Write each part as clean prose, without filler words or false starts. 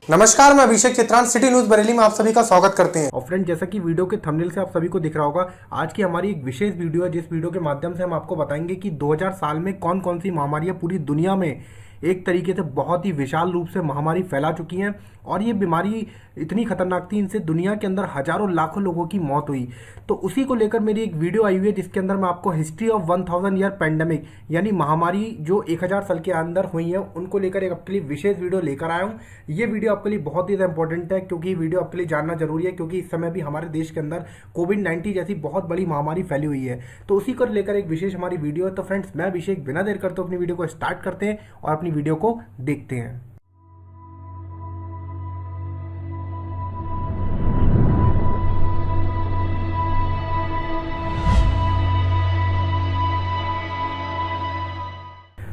नमस्कार, मैं अभिषेक चित्रान सिटी न्यूज बरेली में आप सभी का स्वागत करते हैं। और फ्रेंड, जैसा कि वीडियो के थंबनेल से आप सभी को दिख रहा होगा, आज की हमारी एक विशेष वीडियो है जिस वीडियो के माध्यम से हम आपको बताएंगे कि 2000 साल में कौन कौन सी महामारियां पूरी दुनिया में एक तरीके से बहुत ही विशाल रूप से महामारी फैला चुकी हैं। और ये बीमारी इतनी खतरनाक थी, इनसे दुनिया के अंदर हजारों लाखों लोगों की मौत हुई। तो उसी को लेकर मेरी एक वीडियो आई हुई है जिसके अंदर मैं आपको हिस्ट्री ऑफ 1000 ईयर पैंडेमिक यानी महामारी जो 1000 साल के अंदर हुई है उनको लेकर एक आपके लिए विशेष वीडियो लेकर आया हूँ। ये वीडियो आपके लिए बहुत ही इंपॉर्टेंट है क्योंकि वीडियो आपके लिए जानना जरूरी है, क्योंकि इस समय भी हमारे देश के अंदर कोविड-19 जैसी बहुत बड़ी महामारी फैली हुई है। तो उसी को लेकर एक विशेष हमारी वीडियो है। तो फ्रेंड्स, मैं अभिषेक बिना देर करते अपनी वीडियो को स्टार्ट करते हैं और अपनी वीडियो को देखते हैं।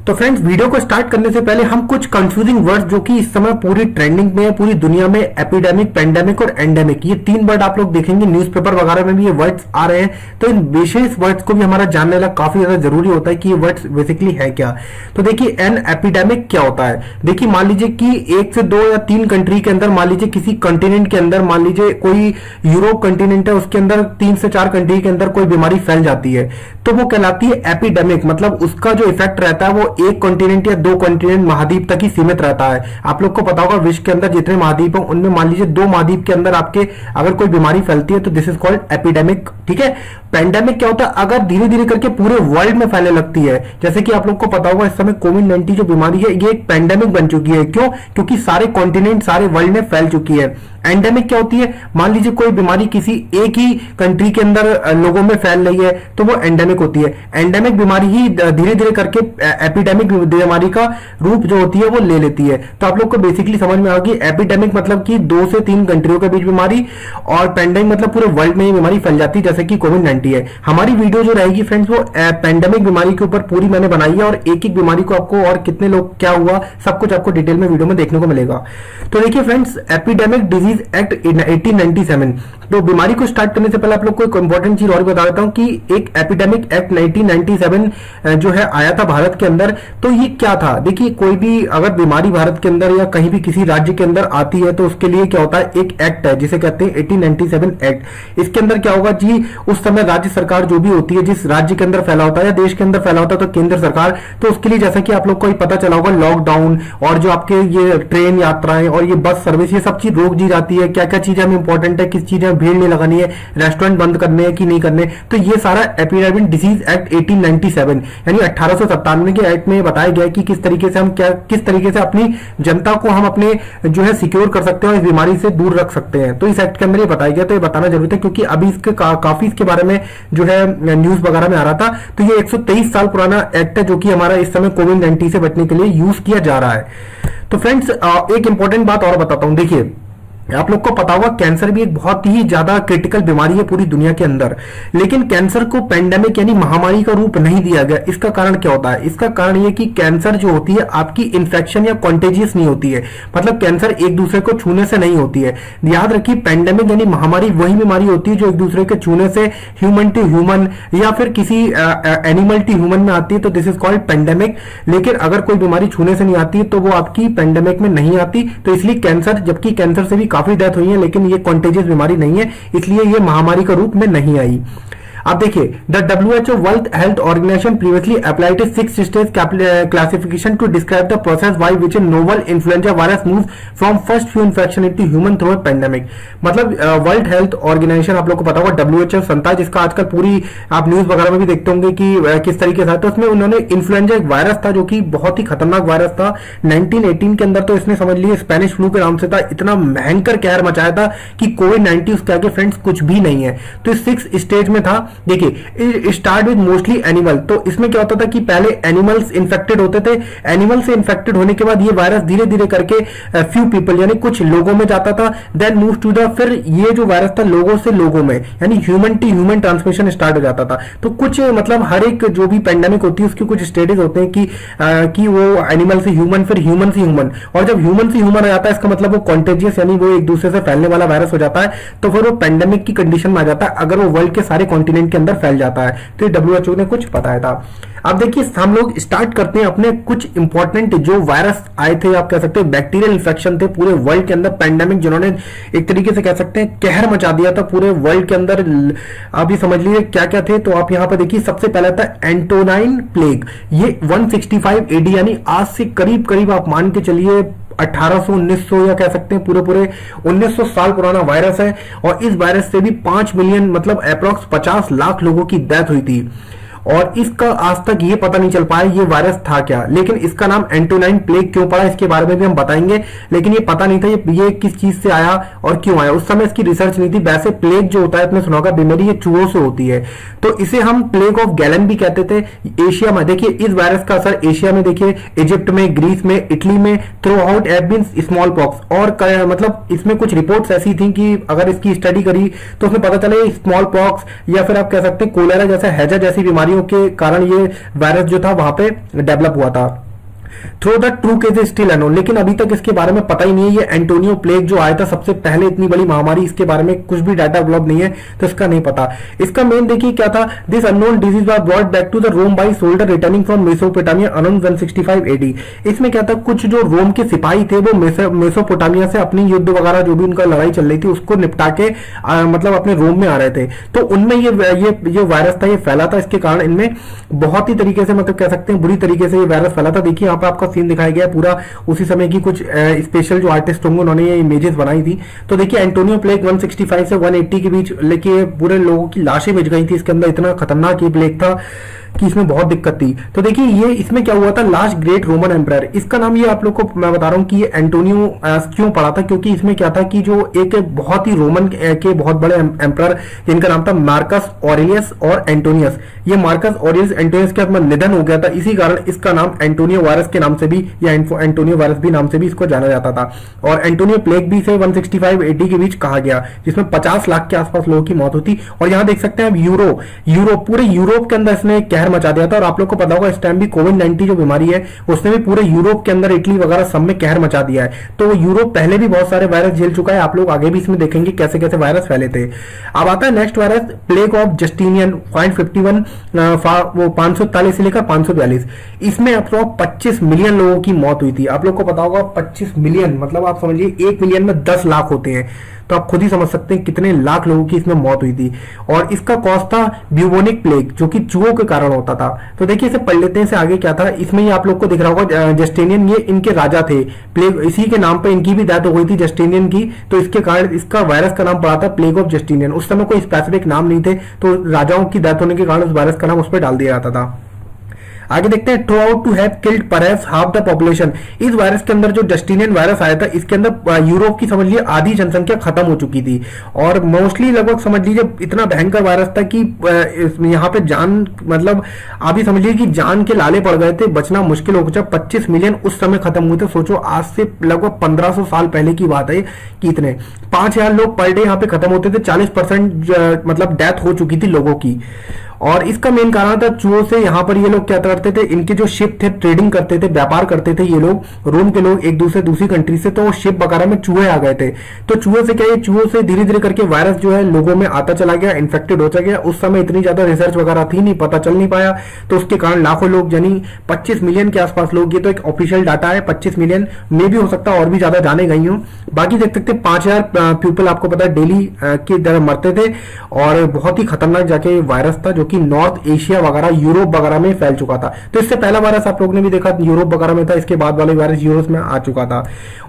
तो फ्रेंड्स, वीडियो को स्टार्ट करने से पहले हम कुछ कंफ्यूजिंग वर्ड्स जो कि इस समय पूरी ट्रेंडिंग में है पूरी दुनिया में, एपिडेमिक, पेंडेमिक और एंडेमिक, ये तीन वर्ड आप लोग देखेंगे न्यूज़पेपर वगैरह में भी ये वर्ड्स आ रहे हैं। तो इन विशेष वर्ड्स को भी हमारा जानने लगा काफी ज्यादा जरूरी होता है कि ये वर्ड्स बेसिकली है क्या। तो देखिए, एन एपिडेमिक क्या होता है। देखिए, मान लीजिए कि 1 से 2 या 3 कंट्री के अंदर, मान लीजिए किसी कंटिनेंट के अंदर, मान लीजिए कोई यूरोप कंटिनेंट है, उसके अंदर 3 से 4 कंट्री के अंदर कोई बीमारी फैल जाती है तो वो कहलाती है एपिडेमिक। मतलब उसका जो इफेक्ट रहता है वो एक कॉन्टिनेंट या 2 कॉन्टिनेंट महाद्वीप तक ही सीमित रहता है। आप लोग को पता होगा विश्व के अंदर जितने महाद्वीप हैं उनमें मान लीजिए 2 महाद्वीप के अंदर आपके अगर कोई बीमारी फैलती है तो दिस इज कॉल्ड एपिडेमिक। ठीक है। पेंडेमिक क्या होता है, अगर धीरे धीरे करके पूरे वर्ल्ड में फैलने लगती है। जैसे कि आप लोग को पता होगा इस समय कोविड-19 जो बीमारी है ये एक पेंडेमिक बन चुकी है। क्यों? क्योंकि सारे कॉन्टिनेंट सारे वर्ल्ड में फैल चुकी है। एंडेमिक क्या होती है, मान लीजिए कोई बीमारी किसी एक ही कंट्री के अंदर लोगों में फैल रही है तो वो एंडेमिक होती है। एंडेमिक बीमारी ही धीरे धीरे करके एपिडेमिक बीमारी का रूप जो होती है वो ले लेती है। तो आप लोग को बेसिकली समझ में आ गई, एपिडेमिक मतलब कि 2 से 3 कंट्रियों के बीच बीमारी, और पेंडेमिक मतलब पूरे वर्ल्ड में ये बीमारी फैल जाती है जैसे कि कोविड-19 है। हमारी वीडियो जो रहेगी फ्रेंड्स वो पेंडेमिक बीमारी के ऊपर पूरी मैंने बनाई है और एक एक बीमारी को आपको और कितने लोग क्या हुआ सब कुछ आपको डिटेल में वीडियो में देखने को मिलेगा। तो देखिए फ्रेंड्स, एपिडेमिक डिजीज एक्ट 1897। तो बीमारी को स्टार्ट करने से पहले आप लोग को एक इंपॉर्टेंट चीज और बता देता हूं कि एक एपिडेमिक एक्ट 1997 जो है आया था भारत के अंदर। तो ये क्या था, देखिए कोई भी अगर बीमारी भारत के अंदर या कहीं भी किसी राज्य के अंदर आती है तो उसके लिए क्या होता है, एक एक्ट है जिसे कहते हैं 1897 एक्ट। इसके अंदर क्या होगा जी, उस समय राज्य सरकार जो भी होती है, जिस राज्य के अंदर फैला होता है या देश के अंदर फैला होता है तो केंद्र सरकार, तो उसके लिए जैसा कि आप लोग को पता चला होगा लॉकडाउन और जो आपके ये ट्रेन यात्राएं और ये बस सर्विस, ये सब चीज रोक दी जाती है। क्या क्या चीजें हमें इंपॉर्टेंट है, किस चीजें भीड़ नहीं लगानी है, रेस्टोरेंट बंद करने हैं कि नहीं करने, तो ये सारा एपिडेमिक डिजीज एक्ट 1897 यानी 1897 के एक्ट में बताया गया है कि किस तरीके से हम किस तरीके से अपनी जनता को हम अपने जो है सिक्योर कर सकते हैं और इस बीमारी से दूर रख सकते हैं। तो इस एक्ट के अंदर ये बताया गया, तो ये बताना जरूरी है क्योंकि अभी इसके काफी इसके बारे में जो है न्यूज वगैरह में आ रहा था। तो ये 123 साल पुराना एक्ट है जो कि हमारा इस समय कोविड-19 से बचने के लिए यूज किया जा रहा है। तो फ्रेंड्स, एक इंपॉर्टेंट बात और बताता हूं। देखिए, आप लोग को पता होगा कैंसर भी एक बहुत ही ज्यादा क्रिटिकल बीमारी है पूरी दुनिया के अंदर, लेकिन कैंसर को पेंडेमिक यानी महामारी का रूप नहीं दिया गया। इसका कारण क्या होता है, इसका कारण यह कि कैंसर जो होती है आपकी इन्फेक्शन या कॉन्टेजियस नहीं होती है, मतलब कैंसर एक दूसरे को छूने से नहीं होती है। याद रखिए, पेंडेमिक यानी महामारी वही बीमारी होती है जो एक दूसरे के छूने से ह्यूमन टू ह्यूमन या फिर किसी एनिमल टू ह्यूमन में आती है, तो दिस इज कॉल्ड पेंडेमिक। लेकिन अगर कोई बीमारी छूने से नहीं आती है तो वो आपकी पेंडेमिक में नहीं आती। तो इसलिए कैंसर, जबकि कैंसर से भी काफी डेथ हुई है लेकिन ये कॉन्टेजियस बीमारी नहीं है, इसलिए ये महामारी का रूप में नहीं आई। अब देखिए, the WHO world health organisation previously applied a 6 stage classification to describe the process by which a novel influenza virus moves from first few infection into human through a pandemic. मतलब वर्ल्ड हेल्थ ऑर्गेनाइजेशन आप लोग को पता होगा WHO संस्था है जिसका आजकल पूरी आप न्यूज वगैरह में भी देखते होंगे कि किस तरीके से, तो उसमें उन्होंने इन्फ्लुएंजा एक वायरस था जो कि बहुत ही खतरनाक वायरस था 1918 के अंदर। तो इसने समझ लिए स्पेनिश फ्लू के नाम से था, इतना भयंकर कहर मचाया था कि कोविड-19 उसके आगे फ्रेंड्स कुछ भी नहीं है। तो इस 6 स्टेज में था। देखिए, स्टार्ट विद मोस्टली एनिमल। तो इसमें क्या होता था कि पहले एनिमल्स इन्फेक्टेड होते थे, एनिमल से इन्फेक्टेड होने के बाद ये वायरस धीरे धीरे करके फ्यू पीपल यानी कुछ लोगों में जाता था, देन मूव टू द, फिर ये जो वायरस था लोगों से लोगों में यानी human to human transmission start हो जाता था। तो कुछ मतलब हर एक जो भी पेंडेमिक होती है उसके कुछ स्टेजेस होते हैं कि वो एनिमल से ह्यूमन, फिर ह्यूमन से ह्यूमन, और जब ह्यूमन से ह्यूमन आ जाता है इसका मतलब वो कॉन्टेजियस यानी वो एक दूसरे से फैलने वाला वायरस हो जाता है, तो फिर वो पेंडेमिक की कंडीशन में आ जाता है अगर वो वर्ल्ड के सारे कॉन्टिनेंट सेकंड के अंदर फैल जाता है। तो ये WHO ने कुछ बताया था। अब देखिए हम लोग स्टार्ट करते हैं अपने कुछ इंपॉर्टेंट जो वायरस आए थे, आप कह सकते हैं बैक्टीरियल इन्फेक्शन थे पूरे वर्ल्ड के अंदर, पैंडेमिक जिन्होंने एक तरीके से कह सकते हैं कहर मचा दिया था पूरे वर्ल्ड के अंदर। आप ये समझ लीजिए क्या क्या थे। तो आप यहाँ पर देखिए सबसे पहला था एंटोनाइन प्लेग। ये 165 AD यानी आज से करीब करीब आप मान के चलिए 1800 1900 या कह सकते हैं पूरे पूरे 1900 साल पुराना वायरस है। और इस वायरस से भी 5 मिलियन मतलब अप्रॉक्स 50 लाख लोगों की डेथ हुई थी। और इसका आज तक ये पता नहीं चल पाया ये वायरस था क्या, लेकिन इसका नाम एंटोनाइन प्लेग क्यों पड़ा इसके बारे में भी हम बताएंगे। लेकिन ये पता नहीं था ये किस चीज से आया और क्यों आया, उस समय इसकी रिसर्च नहीं थी। वैसे प्लेग जो होता है आपने सुना होगा बीमारी, ये चूहों से होती है, तो इसे हम प्लेग ऑफ गैलन भी कहते थे। एशिया में देखिए इस वायरस का असर एशिया में देखिए इजिप्ट में, ग्रीस में, इटली में throughout have been smallpox. और मतलब इसमें कुछ रिपोर्ट्स ऐसी थी कि अगर इसकी स्टडी करी तो उसमें पता चला स्मॉल पॉक्स या फिर आप कह सकते हैं कोलेरा जैसा हैजा जैसी बीमारी के कारण ये वायरस जो था वहां पे डेवलप हुआ था। Through the true case still unknown, लेकिन अभी तक इसके बारे में पता ही नहीं है। ये एंटोनियो प्लेग जो आया था सबसे पहले, इतनी बड़ी महामारी, इसके बारे में कुछ भी डाटा उपलब्ध नहीं है, तो इसका नहीं पता। इसका मेन देखिए क्या था, this unknown disease was brought back to the Rome by soldier returning from Mesopotamia around 165 AD। इसमें क्या था, कुछ जो रोम के सिपाही थे वो मेसोपोटामिया से अपनी युद्ध वगैरह जो भी उनका लड़ाई चल रही थी उसको निपटा के मतलब अपने रोम में आ रहे थे, तो उनमें ये वायरस था, ये फैला था। इसके कारण इनमें बहुत ही तरीके से मतलब कह सकते हैं बुरी तरीके से ये वायरस फैला था। देखिए यहाँ पे आपका सीन दिखाया गया है पूरा उसी समय की, कुछ स्पेशल जो आर्टिस्ट होंगे उन्होंने ये इमेजेस बनाई थी। तो देखिए एंटोनियो प्लेग 165 से 180 के बीच लेके पूरे लोगों की लाशें बिछ गई थी इसके अंदर, इतना खतरनाक ये प्लेग था कि इसमें बहुत दिक्कत थी। तो देखिए ये इसमें क्या हुआ था, लास्ट ग्रेट रोमन एम्पायर, इसका नाम ये आप लोग को मैं बता रहा हूं कि ये एंटोनियो क्यों पड़ा था, क्योंकि इसमें क्या था कि जो एक बहुत ही रोमन के बहुत बड़े एम्पायर जिनका नाम था मार्कस ऑरेलियस और एंटोनियस, ये मार्कस ऑरेलियस एंटोनियस का निधन हो गया था, इसी कारण इसका नाम एंटोनियो वायरस के नाम से भी या एंटोनियो वायरस भी नाम से भी इसको जाना जाता था। और एंटोनियो प्लेग भी से 165 AD के बीच कहा गया, जिसमें 50 लाख के आसपास लोगों की मौत होती। और यहाँ देख सकते हैं आप यूरोप पूरे यूरोप के अंदर इसने कहर मचा दिया था। और आप लोग को पता होगा इस टाइम भी कोविड-19 जो बीमारी है उसने भी पूरे यूरोप के अंदर, इटली वगैरह सब में कहर मचा दिया है। तो यूरोप पहले भी बहुत सारे वायरस झेल चुका है, आप लोग आगे भी इसमें देखेंगे कैसे कैसे वायरस फैले थे। अब आता है next virus, plague of Justinian 0.51 वो 543 से लेकर 542, इसमें अप्रॉक्स 25 मिलियन लोगों की मौत हुई थी। आप लोग को पता होगा 25 मिलियन मतलब आप समझिए 1 मिलियन में 10 लाख होते हैं, तो आप खुद ही समझ सकते हैं कितने लाख लोगों की इसमें मौत हुई थी। और इसका कॉज था ब्यूबोनिक प्लेग जो कि चूहों के कारण होता था। तो देखिए इसे पढ़ लेते हैं, इसे आगे क्या था। इसमें ये आप लोग को दिख रहा होगा जस्टिनियन, ये इनके राजा थे, प्लेग इसी के नाम पे इनकी भी डेथ हो गई थी जस्टिनियन की, तो इसके कारण इसका वायरस का नाम पड़ा था प्लेग ऑफ जस्टिनियन। उस समय कोई स्पेसिफिक नाम नहीं थे, तो राजाओं की डेथ होने के कारण उस वायरस का नाम उस पर डाल दिया जाता था। आगे देखते हैं, throughout to have killed perhaps half the population. इस वायरस के अंदर जो जस्टिनियन वायरस आया था इसके अंदर यूरोप की समझ लीजिए आधी जनसंख्या खत्म हो चुकी थी, और मोस्टली लगभग समझ लीजिए इतना भयंकर वायरस था कि यहाँ पे जान मतलब आप ही समझ लीजिए कि जान के लाले पड़ गए थे, बचना मुश्किल हो गया। 25 मिलियन उस समय खत्म हुए थे। सोचो आज से लगभग 1500 साल पहले की बात है कि इतने 5000 लोग पर डे यहाँ पे खत्म होते थे, 40% मतलब डेथ हो चुकी थी लोगों की। और इसका मेन कारण था चूहों से। यहाँ पर ये लोग क्या करते थे, इनके जो शिप थे ट्रेडिंग करते थे, व्यापार करते थे ये लोग, रोम के लोग एक दूसरी कंट्री से, तो शिप वगैरह में चूहे आ गए थे। तो चूहे से क्या, ये चूहों से धीरे धीरे करके वायरस जो है लोगों में आता चला गया, इन्फेक्टेड होता गया। उस समय इतनी ज्यादा रिसर्च वगैरह थी नहीं, पता चल नहीं पाया, तो उसके कारण लाखों लोग यानी 25 मिलियन के आसपास लोग, ये तो एक ऑफिशियल डाटा है, 25 मिलियन में भी हो सकता है और भी ज्यादा जाने गई हूँ। बाकी देख सकते 5000 पीपल आपको पता है डेली की तरह मरते थे, और बहुत ही खतरनाक जाके वायरस था जो कि नॉर्थ एशिया वगैरह यूरोप वगैरह में फैल चुका था। तो इससे पहला वायरस आप लोगों ने भी देखा यूरोप वगैरह में था, इसके बाद वाले वायरस यूरोप में आ चुका था।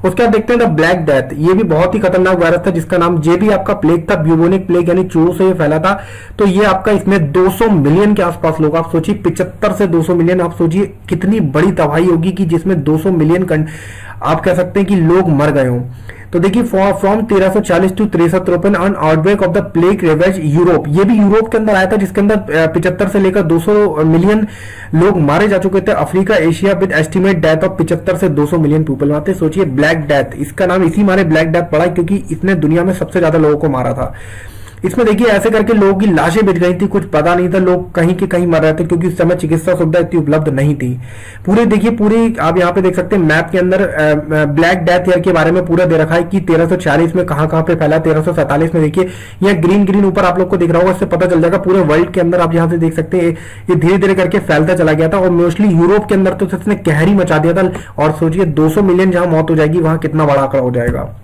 उसके बाद देखते हैं ब्लैक डेथ, ये भी बहुत ही खतरनाक वायरस था जिसका नाम जे भी आपका प्लेग था, ब्यूबोनिक प्लेग यानी चूहों से ये फैला था। तो ये आपका इसमें 200 मिलियन के आसपास लोग, आप सोचिए 75 से 200 मिलियन, आप सोचिए कितनी बड़ी तबाही होगी कि जिसमें 200 मिलियन आप कह सकते हैं कि लोग मर गए हों। तो देखिए from 1340 to 1353 on outbreak of the plague ravage Europe, ये भी यूरोप के अंदर आया था जिसके अंदर 75 से लेकर 200 मिलियन लोग मारे जा चुके थे। Africa Asia with estimate death of 75 से 200 मिलियन पीपल आते। सोचिए ब्लैक डेथ, इसका नाम इसी मारे ब्लैक डेथ पड़ा क्योंकि इसने दुनिया में सबसे ज्यादा लोगों को मारा था। इसमें देखिए ऐसे करके लोगों की लाशें बिछ गई थी, कुछ पता नहीं था, लोग कहीं के कहीं मर रहे थे क्योंकि उस समय चिकित्सा सुविधा इतनी उपलब्ध नहीं थी। पूरे देखिए पूरी आप यहाँ पे देख सकते हैं मैप के अंदर ब्लैक डेथ ईयर के बारे में पूरा दे रखा है कि 1346 में कहां पे फैला, 1347 में देखिए यह ग्रीन ग्रीन ऊपर आप लोग को दिख रहा होगा, इससे पता चल जाएगा पूरे वर्ल्ड के अंदर। आप यहाँ से देख सकते हैं ये धीरे धीरे करके फैलता चला गया था और मोस्टली यूरोप के अंदर तो इसने कहर ही मचा दिया था। और सोचिए 200 मिलियन जहां मौत हो जाएगी वहां कितना बड़ा आंकड़ा हो जाएगा।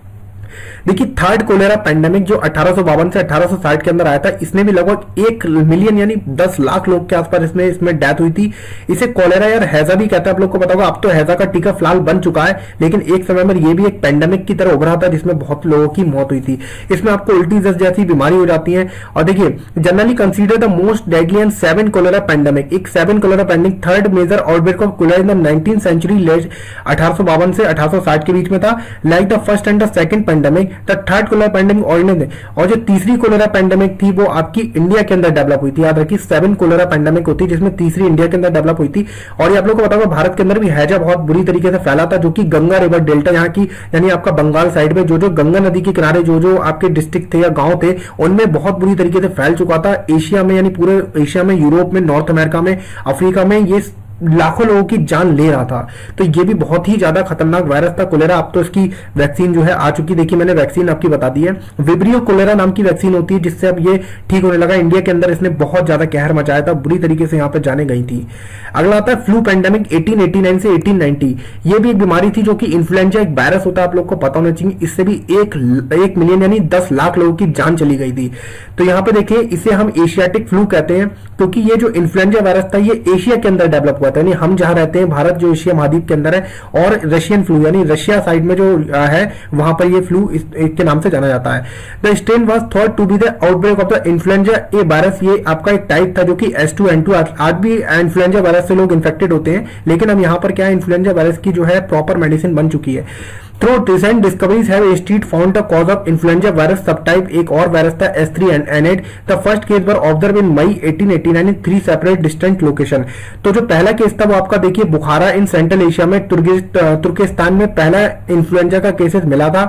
देखिए थर्ड कोलेरा पेंडेमिक जो 1852 से 1860 के अंदर आया था, इसने भी लगभग 1 मिलियन यानी 10 लाख लोग के आसपास इसमें डेथ हुई थी। इसे कोलेरा या हैजा भी कहते हैं, आप लोग को पता होगा। अब तो हैजा का टीका फिलहाल बन चुका है, लेकिन एक समय में ये भी एक पेंडेमिक की तरह उभरा था जिसमें बहुत लोगों की मौत हुई थी। इसमें आपको उल्टी दस्त जैसी बीमारी हो जाती है। और देखिए generally consider the most deadly and 7 cholera pandemic, एक 7 cholera pandemic third major outbreak of cholera in the 19th century, 1852 से 1860 के बीच में था। Like the first and the second pandemic the third cholera pandemic originate, और जो तीसरी cholera pandemic थी वो आपकी इंडिया के अंदर डेवलप हुई थी। याद रखिए 7 कोलेरा पेंडेमिक होती है जिसमें तीसरी इंडिया के अंदर डेवलप हुई थी। और ये आप लोग को बताऊंगा भारत के अंदर भी हैजा बहुत बुरी तरीके से फैला था, जो कि गंगा रिवर डेल्टा यहाँ की यानी आपका बंगाल साइड में जो जो गंगा नदी के किनारे जो जो आपके डिस्ट्रिक्ट थे या गांव थे उनमें बहुत बुरी तरीके से फैल चुका था। एशिया में यानी पूरे एशिया में, यूरोप में, नॉर्थ अमेरिका में, अफ्रीका में ये लाखों लोगों की जान ले रहा था। तो ये भी बहुत ही ज्यादा खतरनाक वायरस था कोलेरा। अब तो इसकी वैक्सीन जो है आ चुकी, देखिए मैंने वैक्सीन आपकी बता दी है। विब्रियो कोलेरा नाम की वैक्सीन होती है जिससे अब ये ठीक होने लगा। इंडिया के अंदर इसने बहुत ज्यादा कहर मचाया था, बुरी तरीके से यहाँ पे जाने गई थी। अगला आता है फ्लू पेंडेमिक 1889 से 1890। ये भी एक बीमारी थी जो कि इन्फ्लुएंजा एक वायरस होता है, आप लोग को पता होना चाहिए। इससे भी 1 मिलियन यानी 10 लाख लोगों की जान चली गई थी। तो यहाँ पे देखिए इसे हम एशियाटिक फ्लू कहते हैं क्योंकि ये जो इन्फ्लुएंजा वायरस था ये एशिया के अंदर डेवलप हुआ था, यानी हम जहां रहते हैं भारत जो एशिया महाद्वीप के अंदर है, और रशियन फ्लू यानी रशिया साइड में जो है वहां पर ये फ्लू इसके नाम से जाना जाता है। The strain was thought to be the outbreak of the influenza A virus. ये आपका एक टाइप था जो कि H2N2, आज भी इन्फ्लुएंजा वायरस से लोग इन्फेक्टेड होते हैं, लेकिन अब यहां पर क्या है इन्फ्लुएंजा वायरस की जो है प्रॉपर मेडिसिन बन चुकी है। Through recent discoveries have institute found the cause of influenza virus subtype. एक और वायरस था H3N8। The first case were observe in May 1889 in 3 separate distant location. तो जो पहला केस था वो आपका देखिए बुखारा इन सेंट्रल एशिया में तुर्किस्तान में पहला इन्फ्लुएंजा का केसेस मिला था।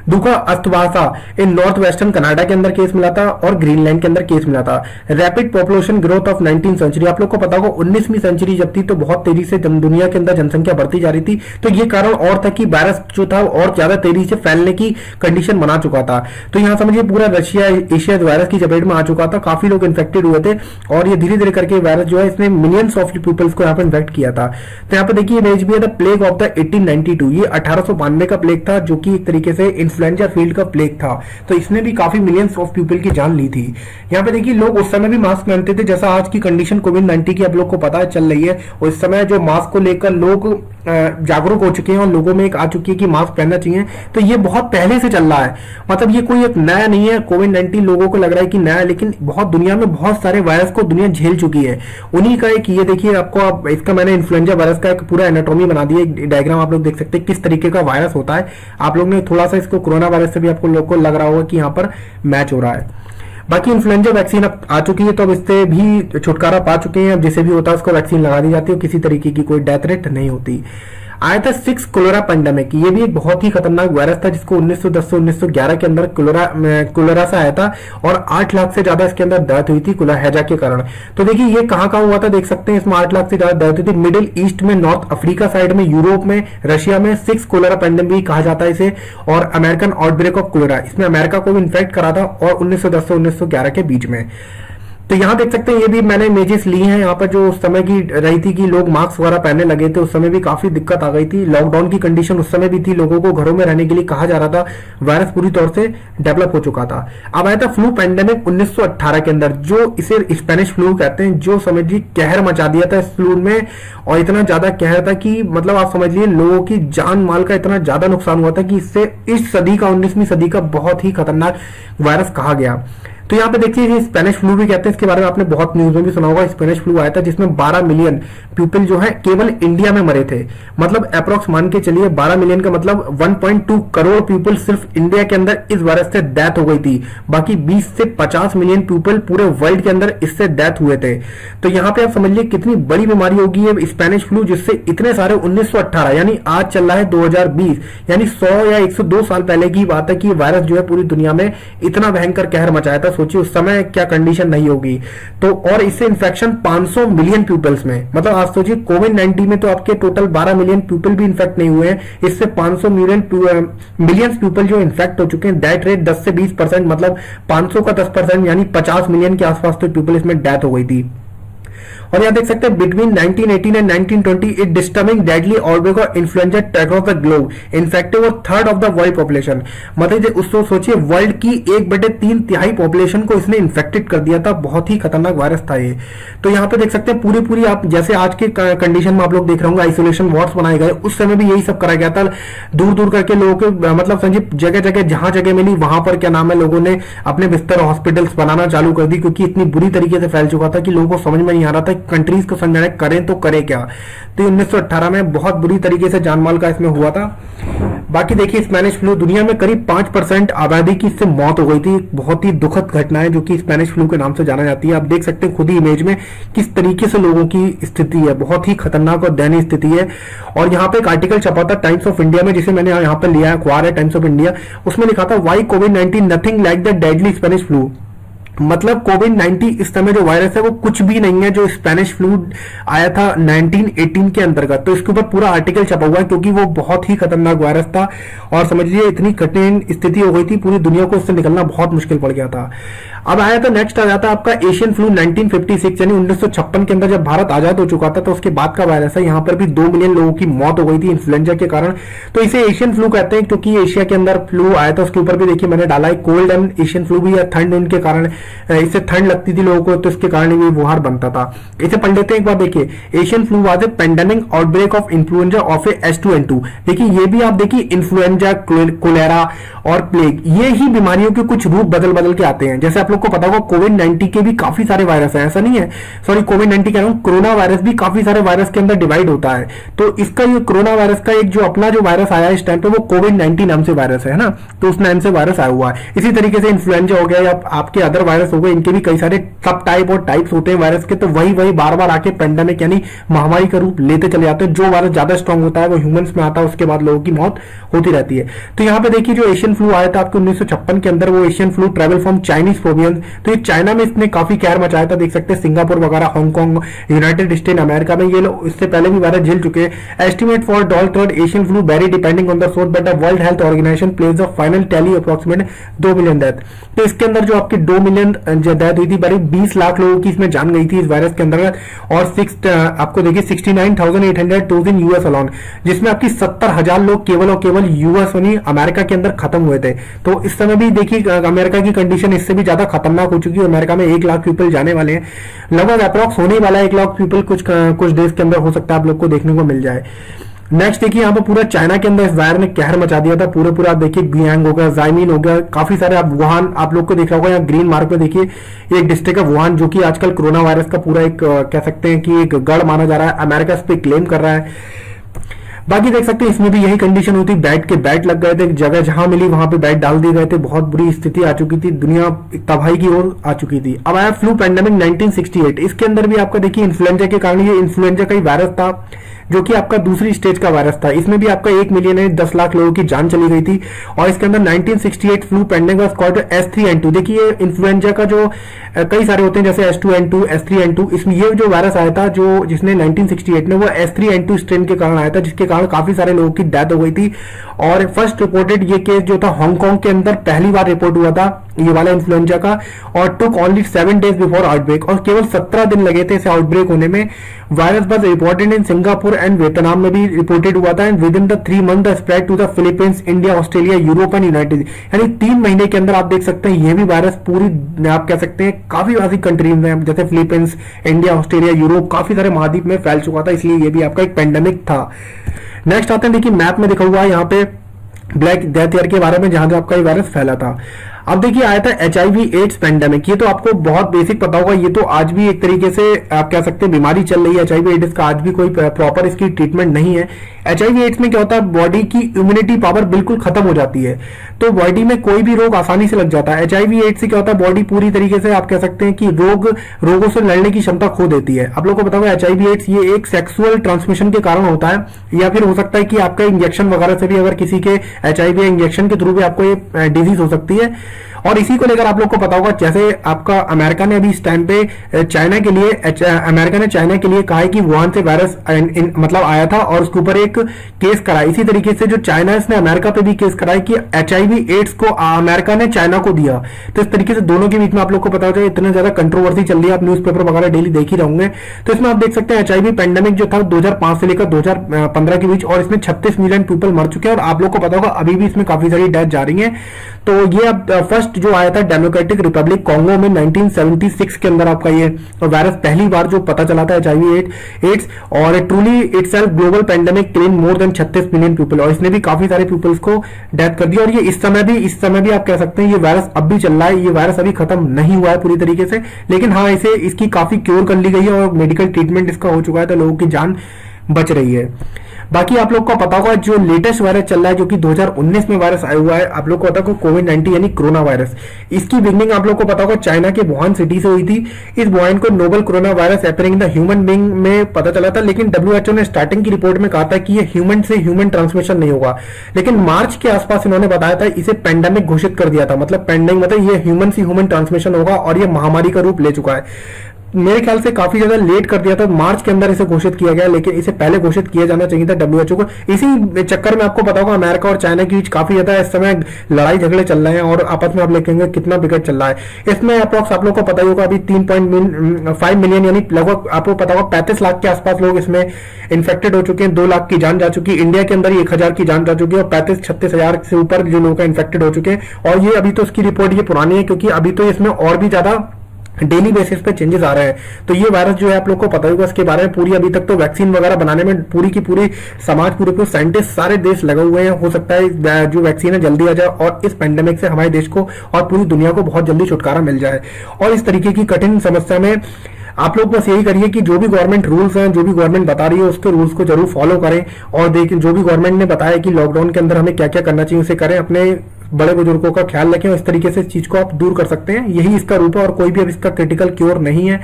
दूसरा अस्तवासा इन नॉर्थ वेस्टर्न कनाडा के अंदर केस मिला था और ग्रीनलैंड के अंदर केस मिला था। Rapid population growth of 19th century, आप लोग को पता होगा 19वीं सेंचुरी जब थी तो बहुत तेजी से दुनिया के अंदर जनसंख्या बढ़ती जा रही थी। तो ये कारण और था कि वायरस जो था और ज्यादा तेजी से फैलने की कंडीशन बना चुका था। तो यहाँ समझिए पूरा रशिया एशिया वायरस की चपेट में आ चुका था, काफी लोग इन्फेक्टेड हुए थे और ये धीरे धीरे करके वायरस जो है इसने मिलियंस ऑफ पीपल्स को यहाँ पे इन्फेक्ट किया था। तो यहाँ पे देखिए इमेज भी है द प्लेग ऑफ द 1892। ये 1892 का प्लेग था जो कि एक तरीके से इन्फ्लुएंजा फील्ड का प्लेग था। तो इसने भी काफी मिलियंस ऑफ पीपल की जान ली थी। यहाँ पे देखिए लोग उस समय भी मास्क पहनते थे, जैसा आज की कंडीशन कोविड-19 की आप लोग को पता है चल रही है। उस समय जो मास्क को लेकर लोग जागरूक हो चुके हैं और लोगों में एक आ चुकी है कि मास्क पहनना चाहिए। तो ये बहुत पहले से चल रहा है, मतलब ये कोई एक नया नहीं है। कोविड-19 लोगों को लग रहा है कि नया है, लेकिन बहुत दुनिया में बहुत सारे वायरस को दुनिया झेल चुकी है। उन्हीं का एक ये देखिए आपको इसका मैंने इन्फ्लुएंजा वायरस का एक पूरा एनाटॉमी बना दी है, डायग्राम आप लोग देख सकते हैं किस तरीके का वायरस होता है। आप लोग ने थोड़ा सा इसको कोरोना वायरस से भी आपको लोग को लग रहा होगा कि यहाँ पर मैच हो रहा है। बाकी इन्फ्लुएंजा वैक्सीन अब आ चुकी है तो अब इससे भी छुटकारा पा चुके हैं। अब जिसे भी होता है उसको वैक्सीन लगा दी जाती है, किसी तरीके की कोई डेथ रेट नहीं होती। आया था 6 कोलेरा पेंडेमिक। ये भी एक बहुत ही खतरनाक वायरस था जिसको 1910 से 1911 के अंदर कोलेरा से आया था और 8 लाख से ज्यादा इसके अंदर डेथ हुई थी हैजा के कारण। तो देखिए ये कहां कहां हुआ था देख सकते हैं, इसमें 8 लाख से ज्यादा डेथ हुई थी। मिडिल ईस्ट में, नॉर्थ अफ्रीका साइड में, यूरोप में, रशिया में 6 कोलेरा पेंडेमिक कहा जाता है इसे। और अमेरिकन आउटब्रेक ऑफ कोलेरा, इसमें अमेरिका को भी इन्फेक्ट करा था और 1910 से 1911 के बीच में। तो यहाँ देख सकते हैं ये भी मैंने इमेजेस ली हैं यहाँ पर, जो उस समय की रही थी कि लोग मास्क वगैरह पहनने लगे थे। उस समय भी काफी दिक्कत आ गई थी, लॉकडाउन की कंडीशन उस समय भी थी, लोगों को घरों में रहने के लिए कहा जा रहा था। वायरस पूरी तौर से डेवलप हो चुका था। अब आया था फ्लू पेंडेमिक 1918 के अंदर, जो इसे स्पेनिश फ्लू कहते हैं, जो समझिए कहर मचा दिया था इस फ्लू में। और इतना ज्यादा कहर था कि मतलब आप समझ लीजिए लोगों की जान माल का इतना ज्यादा नुकसान हुआ था कि इससे इस सदी का 19वीं सदी का बहुत ही खतरनाक वायरस कहा गया। तो यहाँ पे देखिए स्पेनिश फ्लू भी कहते हैं, इसके बारे में आपने बहुत न्यूज में भी सुना होगा। स्पेनिश फ्लू आया था जिसमें 12 मिलियन पीपल जो है केवल इंडिया में मरे थे। मतलब अप्रोक्स मान के चलिए 12 मिलियन का मतलब 1.2 करोड़ पीपल सिर्फ इंडिया के अंदर इस वायरस से डेथ हो गई थी। बाकी 20 से 50 मिलियन पीपल पूरे वर्ल्ड के अंदर इससे डेथ हुए थे। तो यहाँ पे आप समझिए कितनी बड़ी बीमारी होगी ये स्पेनिश फ्लू, जिससे इतने सारे 1918 यानी आज चल रहा है 2020 यानी 100 या 102 साल पहले की बात है कि वायरस जो है पूरी दुनिया में इतना भयंकर कहर मचाया था। सोचिए उस समय क्या कंडीशन नहीं होगी। तो और इससे इन्फेक्शन 500 मिलियन पीपल्स में, मतलब आज सोचिए कोविड-19 में तो आपके टोटल 12 मिलियन पीपल भी इन्फेक्ट नहीं हुए हैं, इससे 500 मिलियन पीपल जो इन्फेक्ट हो चुके हैं। डेथ रेट 10 से 20%, मतलब 500 का 10% यानी 50 मिलियन के आसपास तो पीपल इसमें डेथ हो गई थी। और यहाँ देख सकते हैं between 1918 and 1920 it disturbing deadly outbreak of influenza across the globe infective और third of the world population. मतलब उसको सोचिए वर्ल्ड की 1/3 पॉपुलेशन को इसने इन्फेक्टेड कर दिया था। बहुत ही खतरनाक वायरस था ये। तो यहाँ पे देख सकते हैं पूरी आप जैसे आज के कंडीशन में आप लोग देख रहे होंगे आइसोलेशन वार्ड्स बनाए गए, उस समय भी यही सब कराया गया था। दूर करके लोगों के मतलब संजीव जगह जहां जगह मिली वहां पर क्या नाम है लोगों ने अपने बिस्तर हॉस्पिटल्स बनाना चालू कर दी, क्योंकि इतनी बुरी तरीके से फैल चुका था कि लोगों को समझ में नहीं आ रहा था कंट्रीज को समझाने करें तो करें क्या। तो 1918 में बहुत बुरी तरीके से जानमाल का इसमें हुआ था। बाकी देखिए स्पेनिश फ्लू दुनिया में करीब 5% आबादी की इससे मौत हो गई थी। बहुत ही दुखद घटना है जो कि स्पेनिश फ्लू के नाम से जाना जाती है। आप देख सकते हैं खुद ही इमेज में किस तरीके से लोगों की स्थिति है, बहुत ही खतरनाक और दयनीय स्थिति है। और यहाँ पे एक आर्टिकल छपा था टाइम्स ऑफ इंडिया में, जिसे मैंने यहाँ पे लिया है, अखबार है टाइम्स ऑफ इंडिया, उसमें लिखा था वाई कोविड-19 nothing like the deadly Spanish flu. मतलब कोविड-19 इस समय जो वायरस है वो कुछ भी नहीं है जो स्पेनिश फ्लू आया था 1918 के अंतर्गत। तो इसके ऊपर पूरा आर्टिकल छपा हुआ है क्योंकि वो बहुत ही खतरनाक वायरस था और समझिए इतनी कठिन स्थिति हो गई थी, पूरी दुनिया को इससे निकलना बहुत मुश्किल पड़ गया था। अब आया था नेक्स्ट आ जाता आपका एशियन फ्लू 1956 यानी 1956 के अंदर जब भारत आजाद हो चुका था तो उसके बाद का वायरस है। यहाँ पर भी 2 मिलियन लोगों की मौत हो गई थी इन्फ्लुएंजा के कारण। तो इसे एशियन फ्लू कहते हैं क्योंकि एशिया के अंदर फ्लू आया था। उसके ऊपर भी देखिए मैंने डाला है कोल्ड एंड एशियन फ्लू भी है, ठंड उनके कारण, इससे ठंड लगती थी लोगों को तो इसके कारण भी बुखार बनता था। इसे पढ़ लेते हैं एक बार। देखिए Asian flu was a pandemic outbreak of influenza of A H2N2। देखिए ये भी आप देखिए इन्फ्लुएंजा, कोलेरा और प्लेग, ये ही बीमारियों के कुछ रूप बदल के आते हैं। जैसे आप लोग को पता होगा कोविड-19 के भी काफी सारे वायरस हैं, ऐसा नहीं है, सॉरी कोविड-19 कह रहा हूं, कोरोना वायरस भी काफी सारे वायरस के अंदर डिवाइड होता है। तो इसका ये कोरोना वायरस का एक जो अपना जो वायरस आया इस टाइम पे वो कोविड-19 नाम से वायरस है ना, तो उस नाम से वायरस आया हुआ है। इसी तरीके से इन्फ्लुएंजा हो गया या आपके अदर वायरस हो गए, इनके भी कई सारे सब टाइप और टाइप्स होते हैं वायरस के। तो वही बार आके पेंडेमिक यानी महामारी का रूप लेते चले जाते हैं। जो वायरस ज्यादा स्ट्रांग होता है वो ह्यूमंस में आता है, उसके बाद लोगों की मौत होती रहती है। तो यहाँ पे देखिए जो एशियन फ्लू आया था आपके 1956 के अंदर, वो Asian flu travel from Chinese फोबियंस। तो ये चाइना में इसने काफी कहर मचाया था, देख सकते हैं सिंगापुर वगैरह, हांगकांग, यूनाइटेड स्टेट अमेरिका में ये लोग इससे पहले भी वायरस झेल चुके हैं। Estimate for third Asian flu very depending on the source but the world health organisation place the final tally approximate 2 million death. तो इसके अंदर जो आपकी 2 मिलियन डेथ हुई थी, बड़ी 20 लाख लोगों की इसमें जान गई थी इस वायरस के अंतर्गत। और आपको देखिए 69,800 डोज इन यूएस अलोन, जिसमें आपकी 70,000 लोग केवल और केवल यूएस यानी अमेरिका के अंदर खत्म हुए थे। तो इस समय भी देखिए अमेरिका की कंडीशन इससे भी ज्यादा खतरनाक हो चुकी है। अमेरिका में 1 लाख पीपल जाने वाले हैं, लगभग अप्रॉक्स होने वाला है 1 लाख पीपल कुछ देश के अंदर हो सकता है आप लोग को देखने को मिल जाए। नेक्स्ट देखिए यहाँ पर पूरा चाइना के अंदर इस वायरस ने कहर मचा दिया था। पूरा आप देखिए गुयांग हो गया, जाइमिन हो गया, काफी सारे आप वुहान आप लोग को देख रहा होगा यहाँ ग्रीन मार्क में देखिए एक डिस्ट्रिक्ट है वुहान, जो कि आजकल कोरोना वायरस का पूरा एक कह सकते हैं कि एक गढ़ माना जा रहा है। अमेरिका इस पे क्लेम कर रहा है। बाकी देख सकते हैं इसमें भी यही कंडीशन होती, बैट लग गए थे, जगह जहां मिली वहां पे बैट डाल दिए गए थे। बहुत बुरी स्थिति आ चुकी थी, दुनिया तबाही की ओर आ चुकी थी। अब आया फ्लू पैंडेमिक 1968। इसके अंदर भी आपका देखिए इन्फ्लुएंजा के कारण, ये इन्फ्लुएंजा का ही वायरस था जो कि आपका दूसरी स्टेज का वायरस था। इसमें भी आपका 1 मिलियन 10 लाख लोगों की जान चली गई थी। और इसके अंदर 1968 flu pandemic was called S3N2। देखिए इन्फ्लुएंजा का जो कई सारे होते हैं जैसे S2N2, S3N2, इसमें ये जो वायरस आया था जो जिसने 1968 में वो S3N2 स्ट्रेन के कारण आया था, जिसके कारण काफी सारे लोगों की डेथ हो गई थी। और फर्स्ट रिपोर्टेड ये केस जो था हांगकांग के अंदर पहली बार रिपोर्ट हुआ था ये वाला इन्फ्लुएंजा का, और टुक ओनली 7 डेज बिफोर आउटब्रेक, और केवल 17 दिन लगे थे इसे आउटब्रेक होने में। Virus was reported in Singapore and Vietnam में भी रिपोर्टेड हुआ था। And within the 3 month the spread to the Philippines, India, Australia, Europe and United, यानी 3 महीने के अंदर आप देख सकते हैं ये भी वायरस पूरी आप कह सकते हैं काफी कंट्रीज में जैसे फिलीपींस, इंडिया, ऑस्ट्रेलिया, यूरोप, काफी सारे महाद्वीप में फैल चुका था, इसलिए ये भी आपका एक पेंडेमिक था। नेक्स्ट आते हैं देखिए मैप में दिखा हुआ है यहाँ पे ब्लैक डेथ ईयर के बारे में जहां आपका ये वायरस फैला था। अब देखिए आया था HIV एड्स पेंडेमिक, ये तो आपको बहुत बेसिक पता होगा, ये तो आज भी एक तरीके से आप कह सकते हैं बीमारी चल रही है। HIV एड्स का आज भी कोई प्रॉपर इसकी ट्रीटमेंट नहीं है। HIV एड्स में क्या होता है, बॉडी की इम्यूनिटी पावर बिल्कुल खत्म हो जाती है, तो बॉडी में कोई भी रोग आसानी से लग जाता है। HIV एड्स से क्या होता है, बॉडी पूरी तरीके से आप कह सकते हैं कि रोगों से लड़ने की क्षमता खो देती है। आप लोगों को पता होगा HIV एड्स ये एक सेक्सुअल ट्रांसमिशन के कारण होता है, या फिर हो सकता है कि आपका इंजेक्शन वगैरह से भी, अगर किसी के HIV इंजेक्शन के थ्रू भी आपको ये डिजीज हो सकती है। और इसी को लेकर आप लोग को पता होगा, जैसे आपका अमेरिका ने अभी इस टाइम पे चाइना के लिए अमेरिका ने चाइना के लिए कहा है कि वुहान से वायरस मतलब आया था और उसके ऊपर एक केस करा। इसी तरीके से जो चाइना है इसने अमेरिका पे भी केस कराया कि HIV एड्स को अमेरिका ने चाइना को दिया। तो इस तरीके से दोनों के बीच में आप लोग को पता होगा इतने ज्यादा कंट्रोवर्सी चल रही है, आप न्यूज़पेपर वगैरह डेली देख ही रहोगे। तो इसमें आप देख सकते हैं HIV पेंडेमिक जो था 2005 से लेकर 2015 के बीच, और इसमें 36 मिलियन पीपल मर चुके हैं, और आप लोग को पता होगा अभी भी इसमें काफी सारी डेथ जा रही है। तो ये अब फर्स्ट जो आया था डेमोक्रेटिक रिपब्लिक कॉन्गो में 1976 के अंदर आपका ये वायरस पहली बार जो पता चला था HIV एड्स, और truly itself global pandemic killing more than 36 million people, और इसने भी काफी सारे पीपल्स को डेथ कर दिया। और ये इस समय भी आप कह सकते हैं ये वायरस अब भी चल रहा है, ये वायरस अभी खत्म नहीं हुआ है पूरी तरीके से, लेकिन हाँ इसकी काफी क्योर कर ली गई है और मेडिकल ट्रीटमेंट इसका हो चुका है, तो लोगों की जान बच रही है। बाकी आप लोग को पता होगा जो लेटेस्ट वायरस चल रहा है, जो कि 2019 में वायरस आया हुआ है, आप लोग को पता होगा कोविड-19 यानी कोरोना वायरस। इसकी बिगनिंग आप लोग को पता होगा चाइना के वुहान सिटी से हुई थी। इस वुहान को novel corona virus appearing in the human being में पता चला था, लेकिन WHO ने स्टार्टिंग की रिपोर्ट में कहा था कि ये ह्यूमन से ह्यूमन ट्रांसमिशन नहीं होगा, लेकिन मार्च के आसपास इन्होंने बताया था, इसे पेंडेमिक घोषित कर दिया था। मतलब पेंडेमिक मतलब ये ह्यूमन से ह्यूमन ट्रांसमिशन होगा, और ये महामारी का रूप ले चुका है। मेरे ख्याल से काफी ज्यादा लेट कर दिया था, मार्च के अंदर इसे घोषित किया गया, लेकिन इसे पहले घोषित किया जाना चाहिए था WHO को। इसी चक्कर में आपको पता होगा अमेरिका और चाइना के बीच काफी ज्यादा इस समय लड़ाई झगड़े चल रहे हैं, और आपस में आप देखेंगे कितना बिगड़ चल रहा है। इसमें अप्रॉक्स आप लोग को पता ही होगा अभी 3.5 मिलियन यानी लगभग आपको पता होगा 35 लाख के आसपास लोग इसमें इन्फेक्टेड हो चुके हैं, 2 लाख की जान जा चुकी है। इंडिया के अंदर 1,000 की जान जा चुकी है, और 35-36 हजार से ऊपर जो लोग इन्फेक्टेड हो चुके हैं। और ये अभी तो इसकी रिपोर्ट ये पुरानी है, क्योंकि अभी तो इसमें और भी ज्यादा डेली बेसिस पे चेंजेस आ रहे हैं। तो ये वायरस जो है आप लोग को पता होगा इसके बारे में पूरी, अभी तक तो वैक्सीन वगैरह बनाने में पूरी की पूरी समाज, पूरे साइंटिस्ट, सारे देश लगे हुए हैं। हो सकता है जो वैक्सीन है जल्दी आ जाए और इस पेंडेमिक से हमारे देश को और पूरी दुनिया को बहुत जल्दी छुटकारा मिल जाए। और इस तरीके की कठिन समस्या में आप लोग बस यही करिए कि जो भी गवर्नमेंट रूल्स हैं, जो भी गवर्नमेंट बता रही है उसके रूल्स को जरूर फॉलो करें, और देखिए जो भी गवर्नमेंट ने बताया कि लॉकडाउन के अंदर हमें क्या क्या करना चाहिए उसे करें, अपने बड़े बुजुर्गों का ख्याल रखें, और इस तरीके से इस चीज को आप दूर कर सकते हैं। यही इसका रूप है, और कोई भी अब इसका क्रिटिकल क्योर नहीं है।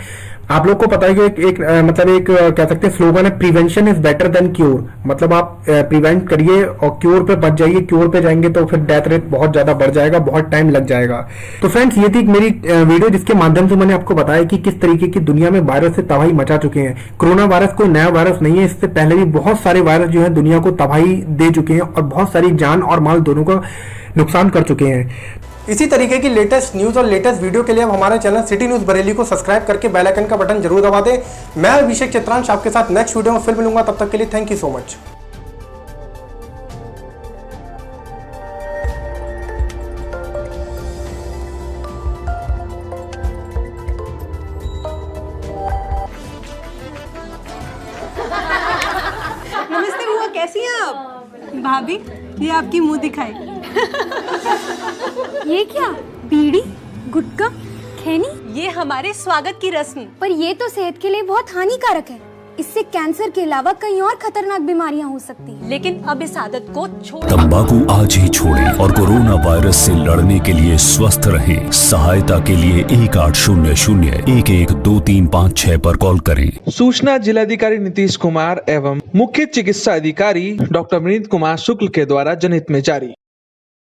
आप लोग को पता है कि एक कह सकते हैं स्लोगन है, prevention is better than cure. मतलब आप प्रिवेंट करिए और क्योर पे बच जाइए। क्योर पे जाएंगे तो फिर डेथ रेट बहुत ज्यादा बढ़ जाएगा, बहुत टाइम लग जाएगा। तो फ्रेंड्स ये थी मेरी वीडियो, जिसके माध्यम से मैंने आपको बताया कि किस तरीके की दुनिया में वायरस से तबाही मचा चुके हैं। कोरोना वायरस कोई नया वायरस नहीं है, इससे पहले भी बहुत सारे वायरस जो है दुनिया को तबाही दे चुके हैं, और बहुत सारी जान और माल दोनों को नुकसान कर चुके हैं। इसी तरीके की लेटेस्ट न्यूज़ और लेटेस्ट वीडियो के लिए आप हमारे चैनल सिटी न्यूज़ बरेली को सब्सक्राइब करके बेल आइकन का बटन जरूर दबा दें। मैं अभिषेक चित्रांश आपके साथ नेक्स्ट वीडियो में फिर मिलूंगा, तब तक के लिए थैंक यू सो मच। नमस्ते बुआ, कैसी हैं आप? भाभी ये आपकी मुंह दिखाई। ये क्या? बीड़ी, गुटखा, खैनी? ये हमारे स्वागत की रस्म। पर ये तो सेहत के लिए बहुत हानिकारक है। इससे कैंसर के अलावा कई और खतरनाक बीमारियां हो सकती हैं। लेकिन अब इस आदत को छोड़। तंबाकू आज ही छोड़ें और कोरोना वायरस से लड़ने के लिए स्वस्थ रहें। सहायता के लिए 1800-112356 पर कॉल करें। सूचना जिलाधिकारी नीतीश कुमार एवं मुख्य चिकित्सा अधिकारी डॉक्टर विनीत कुमार शुक्ल के द्वारा जनहित में जारी।